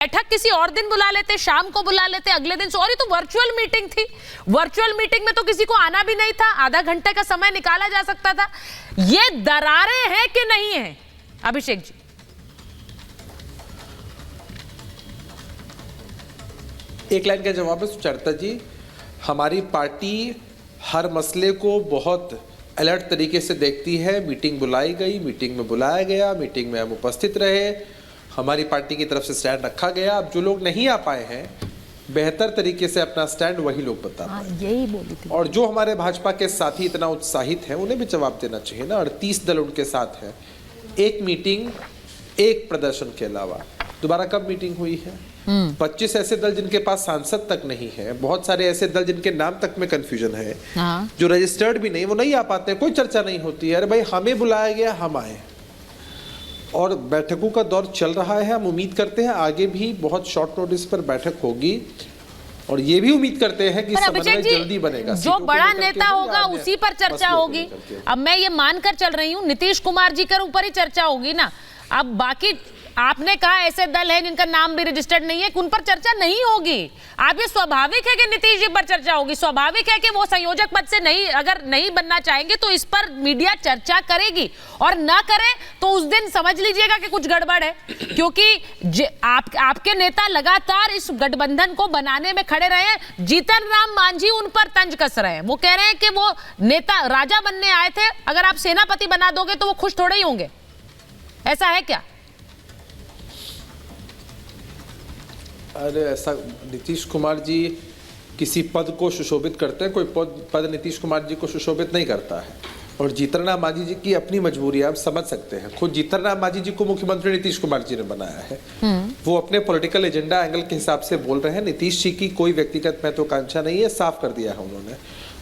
बैठक किसी और दिन बुला लेते, शाम को बुला लेते, अगले दिन। सॉरी, तो वर्चुअल मीटिंग थी। वर्चुअल मीटिंग में तो किसी को आना भी नहीं था, आधा घंटे का समय निकाला जा सकता था। ये दरारें हैं कि नहीं है अभिषेक जी? एक लाइन का जवाब है सुचरिता जी, हमारी पार्टी हर मसले को बहुत अलर्ट तरीके से देखती है। मीटिंग बुलाई गई, मीटिंग में बुलाया गया, मीटिंग में हम उपस्थित रहे, हमारी पार्टी की तरफ से स्टैंड रखा गया। अब जो लोग नहीं आ पाए हैं, बेहतर तरीके से अपना स्टैंड वही लोग बता पाए। यही बोली थी। और जो हमारे भाजपा के साथी इतना उत्साहित हैं, उन्हें भी जवाब देना चाहिए ना। 38 दल उनके साथ हैं। एक मीटिंग, एक प्रदर्शन के अलावा दोबारा कब मीटिंग हुई है? 25 ऐसे दल जिनके पास सांसद तक नहीं है, बहुत सारे ऐसे दल जिनके नाम तक में कंफ्यूजन है, जो रजिस्टर्ड भी नहीं, वो नहीं आ पाते, कोई चर्चा नहीं होती है। अरे भाई, हमें बुलाया गया, हम आए, और बैठकों का दौर चल रहा है। हम उम्मीद करते हैं आगे भी बहुत शॉर्ट नोटिस पर बैठक होगी, और ये भी उम्मीद करते हैं कि समन्वय जल्दी बनेगा। जो बड़ा नेता होगा उसी पर चर्चा होगी। अब मैं ये मानकर चल रही हूँ नीतीश कुमार जी के ऊपर ही चर्चा होगी ना। अब बाकी आपने कहा ऐसे दल हैं जिनका नाम भी रजिस्टर्ड नहीं है, उन पर चर्चा नहीं होगी। आप ये स्वाभाविक है कि नीतीश जी पर चर्चा होगी, स्वाभाविक है कि वो संयोजक पद से अगर नहीं बनना चाहेंगे तो इस पर मीडिया चर्चा करेगी, और ना करे तो उस दिन समझ लीजिएगा कि कुछ गड़बड़ है। क्योंकि आपके नेता लगातार इस गठबंधन को बनाने में खड़े रहे हैं। जीतन राम मांझी उन पर तंज कस रहे हैं। वो कह रहे हैं कि वो नेता राजा बनने आए थे, अगर आप सेनापति बना दोगे तो वो खुश थोड़े ही होंगे। ऐसा है क्या? अरे ऐसा, नीतीश कुमार जी किसी पद को सुशोभित करते हैं, कोई पद नीतीश कुमार जी को सुशोभित नहीं करता है। और जीतन राम मांझी जी की अपनी मजबूरी आप समझ सकते हैं। खुद जीतन राम मांझी जी को मुख्यमंत्री नीतीश कुमार जी ने बनाया है। वो अपने पॉलिटिकल एजेंडा एंगल के हिसाब से बोल रहे हैं। नीतीश जी की कोई व्यक्तिगत महत्वाकांक्षा नहीं है, साफ कर दिया है उन्होंने।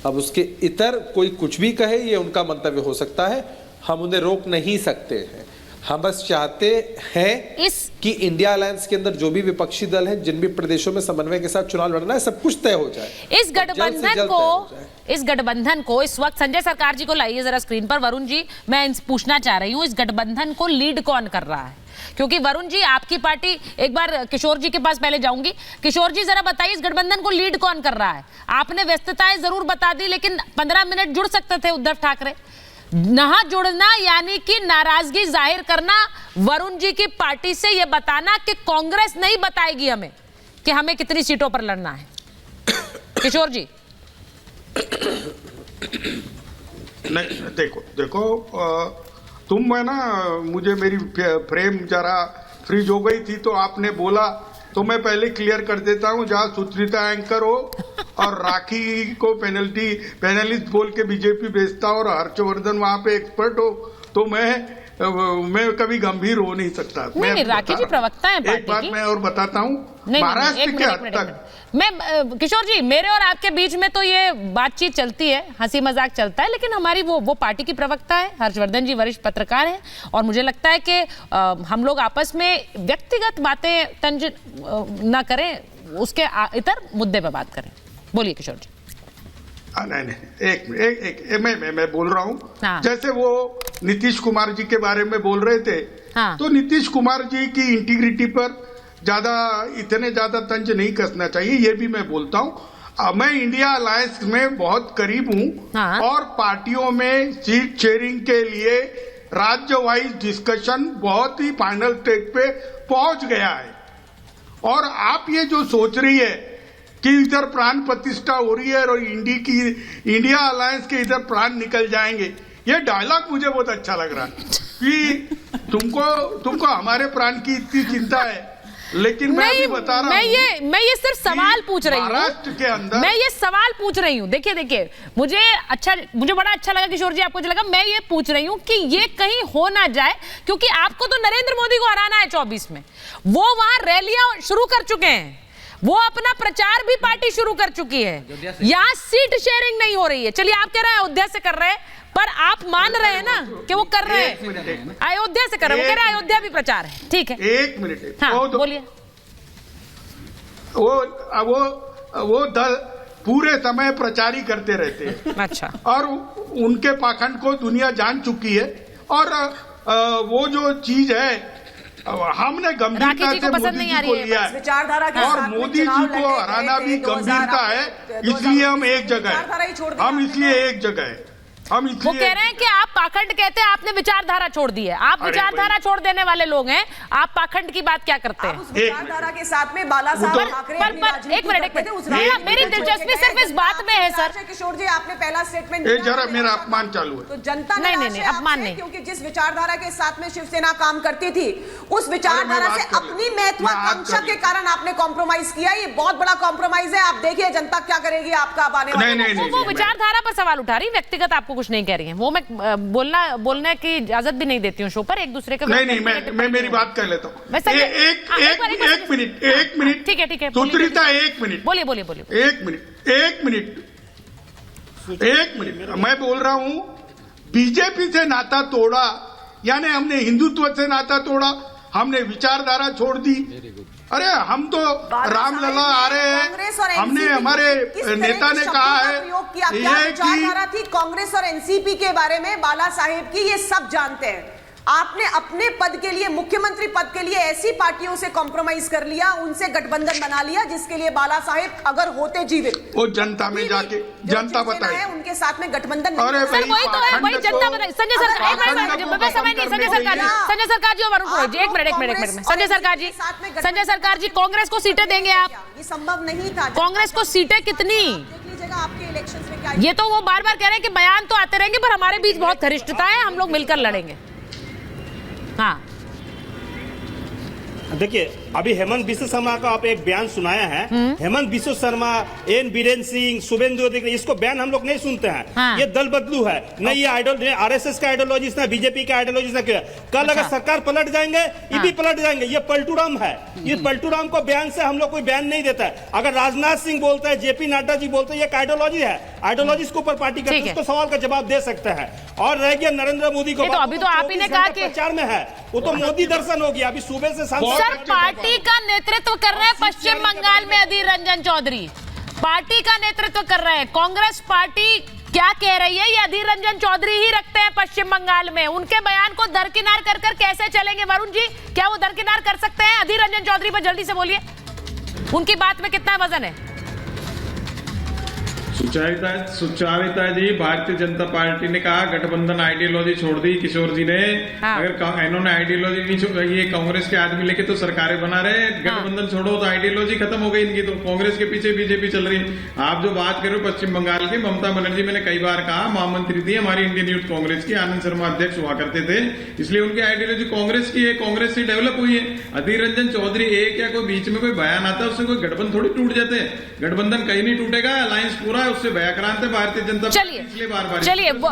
अब उसके इतर कोई कुछ भी कहे, ये उनका मंतव्य हो सकता है, हम उन्हें रोक नहीं सकते हैं। हम बस चाहते हैं कि इंडिया अलायंस के अंदर जो भी विपक्षी दल हैं, जिन भी प्रदेशों में समन्वय के साथ चुनाव लड़ना है, सब कुछ तय हो जाए। इस गठबंधन को इस वक्त संजय सरकार जी को लाइए जरा स्क्रीन पर। वरुण जी, मैं पूछना चाह रही हूँ, इस गठबंधन को लीड कौन कर रहा है? क्योंकि वरुण जी, आपकी पार्टी, एक बार किशोर जी के पास पहले जाऊंगी। किशोर जी, जरा बताइए इस गठबंधन को लीड कौन कर रहा है? आपने व्यस्तताएं जरूर बता दी, लेकिन 15 मिनट जुड़ सकते थे उद्धव ठाकरे। ना जुड़ना यानी कि नाराजगी जाहिर करना वरुण जी की पार्टी से, यह बताना कि कांग्रेस नहीं बताएगी हमें कि हमें कितनी सीटों पर लड़ना है। किशोर जी। नहीं, देखो तुम है ना, मुझे मेरी फ्रेम जरा फ्रीज हो गई थी, तो आपने बोला तो मैं पहले क्लियर कर देता हूं। जहां सुचरिता एंकर हो और राखी को पैनलिस्ट बोल के बीजेपी भेजता और हर्षवर्धन वहां पे एक्सपर्ट हो, तो मैं कभी गंभीर हो नहीं सकता। नहीं, राखी जी प्रवक्ता हैं पार्टी की। एक बात मैं और बताता हूँ, महाराष्ट्र के हद तक मैं, किशोर जी, मेरे और आपके बीच में तो ये बातचीत चलती है, हंसी मजाक चलता है, लेकिन हमारी वो पार्टी की प्रवक्ता है, हर्षवर्धन जी वरिष्ठ पत्रकार हैं, और मुझे लगता है कि हम लोग आपस में व्यक्तिगत बातें तंज ना करें, उसके इतर मुद्दे पे बात करें। बोलिए किशोर जी। नहीं, एक मैं बोल रहा हूँ। जैसे वो नीतीश कुमार जी के बारे में बोल रहे थे, तो नीतीश कुमार जी की इंटीग्रिटी पर इतने ज्यादा तंज नहीं कसना चाहिए, ये भी मैं बोलता हूँ। मैं इंडिया अलायंस में बहुत करीब हूँ, और पार्टियों में सीट शेयरिंग के लिए राज्य वाइज डिस्कशन बहुत ही फाइनल स्टेज पे पहुंच गया है। और आप ये जो सोच रही है कि इधर प्राण प्रतिष्ठा हो रही है और इंडिया अलायंस के इधर प्राण निकल जाएंगे, ये डायलॉग मुझे बहुत अच्छा लग रहा है कि तुमको हमारे प्राण की इतनी चिंता है। लेकिन मैं अभी बता रहा हूँ, मैं ये सिर्फ सवाल पूछ रही हूँ। महाराष्ट्र के अंदर मैं ये सवाल पूछ रही हूँ। देखिए, मुझे बड़ा अच्छा लगा किशोर जी, आपको लगा। मैं ये पूछ रही हूँ कि ये कहीं हो ना जाए, क्योंकि आपको तो नरेंद्र मोदी को हराना है 24 में। वो वहां रैलियां शुरू कर चुके हैं, वो अपना प्रचार भी पार्टी शुरू कर चुकी है। यहाँ सीट शेयरिंग नहीं हो रही है। चलिए, आप कह रहे हैं अयोध्या से कर रहे हैं, पर आप मान रहे हैं ना कि वो कर रहे हैं, अयोध्या से कर रहे हैं। वो कह रहे हैं अयोध्या भी प्रचार है। ठीक है, एक मिनट। हाँ, बोलिए। वो पूरे समय प्रचार ही करते रहते हैं। अच्छा। और उनके पाखंड को दुनिया जान चुकी है। और वो जो चीज है हमने गंभीरता राखी जी से को पसंद मोदी नहीं जी आ को रही है लिया बस। है विचारधारा के और साथ में मोदी चुनाव जी को लड़े हराना थे, भी 2000 गंभीरता है, इसलिए हम एक जगह विचारधारा ही छोड़ है। दी हम आपने इसलिए तो। एक जगह है, हम वो इसलिए कह रहे हैं कि आप पाखंड कहते हैं, आपने विचारधारा छोड़ दी है। आप अरे विचारधारा भाई। छोड़ देने वाले लोग हैं, आप पाखंड की बात क्या करते आप हैं? उस विचारधारा के साथ में बाला साहब ठाकरे अपनी राजनीति एक मिनट, करते थे, उस मेरा- राजनीति मेरी को छोड़ दिलचस्पी के सिर्फ गए। इस बात में है, सर। किशोर जी, आपने पहला स्टेटमेंट ये दिया, जरा हमें मेरा निराशा अपमान था। चालू है। तो जनता नहीं, निराश नहीं, है अपमान आपसे, नहीं। क्योंकि जिस विचारधारा के साथ में शिवसेना काम करती थी, उस विचारधारा बात से कर अपनी ले। महत्वाकांक्षा मैं आज कर के ले। कारण आपने कॉम्प्रोमाइज किया। ये बहुत बड़ा कॉम्प्रोमाइज है। आप देखिए जनता क्या करेगी आपका अब आने वाले नहीं, वक्त। वो विचारधारा पर सवाल उठा रही, व्यक्तिगत आपको कुछ नहीं कह रही है। वो मैं बोलने की इजाजत भी नहीं देती हूँ शो पर, एक दूसरे के नहीं, मैं मेरी बात कर लेता हूँ। वैसे- एक मिनट, ठीक है, सुचरिता, एक मिनट, बोलिए। एक मिनट, मैं बोल रहा हूं बीजेपी से नाता तोड़ा, यानी हमने हिंदुत्व से नाता तोड़ा, हमने विचारधारा छोड़ दी। अरे हम तो रामलला आ रहे कांग्रेस और हैं, हमने NCP हमारे किस तरह नेता के ने शब्दों कहा का है प्रयोग किया, क्या ये विचारधारा कि थी कांग्रेस और एनसीपी के बारे में बाला साहेब की, ये सब जानते हैं। आपने अपने पद के लिए, मुख्यमंत्री पद के लिए ऐसी पार्टियों से कॉम्प्रोमाइज कर लिया, उनसे गठबंधन बना लिया, जिसके लिए बाला साहेब अगर होते जीवित, वो जनता में जाके जनता बताए। उनके साथ में गठबंधन नहीं अरे कर सर सकते। वही तो है, वही जनता बताए। संजय सरकार, एक मिनट, मैं समय नहीं, संजय सरकार जी और वरुण पुरोहित जी, एक मिनट, संजय सरकार जी, कांग्रेस को सीटें देंगे आप? ये संभव नहीं था। कांग्रेस को सीटें कितनी? देख लीजिएगा आपके इलेक्शंस में क्या। ये तो वो बार बार कह रहे हैं कि बयान तो आते रहेंगे, पर हमारे बीच बहुत घनिष्ठता है, हम लोग मिलकर लड़ेंगे। हाँ, देखिए, अभी हेमंत बिस्व शर्मा का आप एक बयान सुनाया है। हेमंत बिस्व शर्मा, एन बीरेन सिंह, शुभेंदु अधिकारी, इसको बयान हम लोग नहीं सुनते हैं। हाँ। ये दल बदलू है, न ये आरएसएस का आइडियोलॉजी, न बीजेपी का आइडियोलॉजी, न क्या। कल अगर सरकार पलट जाएंगे, ये भी पलट जाएंगे। ये पलटूराम है। ये पलटूराम को बयान से हम लोग कोई बयान नहीं देता है। अगर राजनाथ सिंह बोलते हैं, जेपी नड्डा जी बोलते हैं, ये आइडियोलॉजी है, आइडियोलॉजी के ऊपर पार्टी करते हैं, उसको सवाल का जवाब दे सकते हैं। और रह गया नरेंद्र मोदी को, नहीं तो अभी तो आप ही ने कहा कि प्रचार में है, वो तो मोदी दर्शन हो गया। अभी सुबह से सर पार्टी का नेतृत्व कर रहे हैं पश्चिम बंगाल में अधीर रंजन चौधरी, पार्टी का नेतृत्व कर रहे हैं। कांग्रेस पार्टी क्या कह रही है, ये अधीर रंजन चौधरी ही रखते हैं पश्चिम बंगाल में। उनके बयान को दरकिनार कर कर कैसे चलेंगे वरुण जी? क्या वो दरकिनार कर सकते हैं अधीर रंजन चौधरी पर? जल्दी से बोलिए, उनकी बात में कितना वजन है? सुचारिता जी, भारतीय जनता पार्टी ने कहा गठबंधन आइडियोलॉजी छोड़ दी किशोर जी ने। हाँ। अगर इन्होंने आइडियोलॉजी नहीं छोड़ी, ये कांग्रेस के आदमी लेके तो सरकारें बना रहे, गठबंधन छोड़ो तो आइडियोलॉजी खत्म हो गई इनकी, तो कांग्रेस के पीछे बीजेपी चल रही। आप जो बात कर रहे हो पश्चिम बंगाल की, ममता बनर्जी मैंने कई बार कहा महामंत्री थी हमारी इंडियन यूथ कांग्रेस की, आनंद शर्मा अध्यक्ष हुआ करते थे, इसलिए उनकी आइडियोलॉजी कांग्रेस की है, कांग्रेस से डेवलप हुई है। अधीर रंजन चौधरी एक या कोई बीच में कोई बयान आता है, उससे कोई गठबंधन थोड़ी टूट जाते हैं। गठबंधन कहीं नहीं टूटेगा, अलायंस पूरा है, उससे भयाक्रांत है भारतीय जनता पार्टी। चलिए